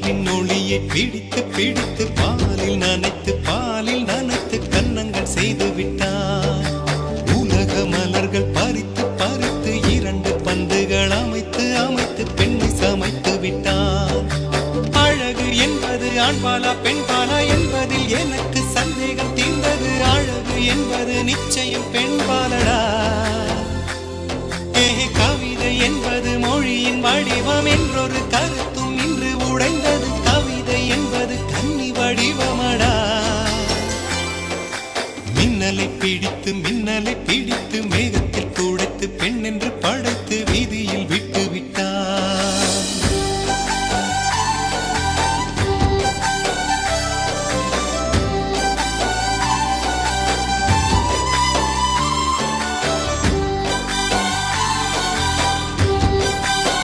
நிலவின் ஒளியை பிடித்து பிடித்து பாலில் நனைத்து கன்னங்கள் செய்து விட்டார். உலக மலர்கள் பறித்து பறித்து 2 பந்துகள் அமைத்து அமைத்து பெண்ணை சமைத்து விட்டார். அழகு என்பது ஆண்பாலா பெண்பாலா என்பதில் எனக்கு சந்தேகம் தீர்ந்தது. அழகு என்பது நிச்சயம் பெண்பாலடா. கவிதை என்பது மொழியின் வடிவம் என்றொரு கருத்தும் இன்று உடைந்தது. கவிதை என்பது கன்னி வடிவமடா. மின்னலை பிடித்து